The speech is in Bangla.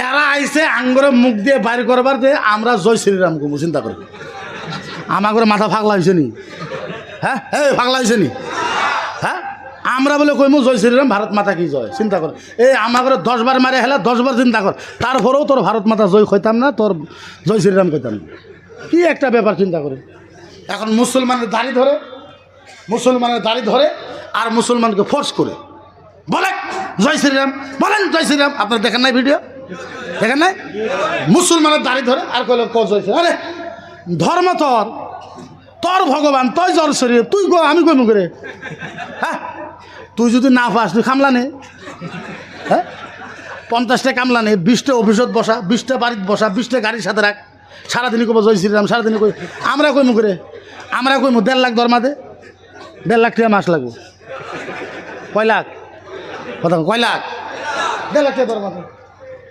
এরা আইসে আঙ্গরে মুখ দিয়ে বাইর করবার যে আমরা জয় শ্রীরাম কমু, চিন্তা করি আমার করে মাথা ফাগলা হয়েছে নি? হ্যাঁ এই ফাগলা হয়েছে নি? হ্যাঁ আমরা বলে কইমু জয় শ্রীরাম, ভারত মাতা কি জয়, চিন্তা কর। এই আমার করে 10 বার মারে হেলা 10 বার চিন্তা কর, তারপরেও তোর ভারত মাতা জয় কইতাম না, তোর জয় শ্রীরাম কইতাম না। কি একটা ব্যাপার চিন্তা করে। এখন মুসলমানের দাড়ি ধরে আর মুসলমানকে ফোর্স করে বলে জয় শ্রীরাম, বলেন জয় শ্রীরাম। আপনারা দেখেন নাই ভিডিও? দেখেন নাই? মুসলমানের দাড়ি ধরে আর কইল ক জয় শ্রীরাম। আরে ধর্ম তোর ভগবান, তুই জয় শ্রীরাম, তুই গো আমি কইমু করে। হ্যাঁ তুই যদি না পাস তুই কামলা নে। হ্যাঁ 50টা কামলা নে, 20টা অফিসত বসা, 20টা বাড়িতে বসা, 20টা গাড়ির সাথে রাখ, সারাদিনই কব জয় শ্রীরাম, সারাদিনই কই। আমরা কইমু করে, আমরা কইমু 1.5 লাখ দরমাতে, 1.5 লাখ টাকা মাস লাগবো। কয় লাখ? কথা কয় লাখ? 1.5 লাখ টাকা দরমাতে।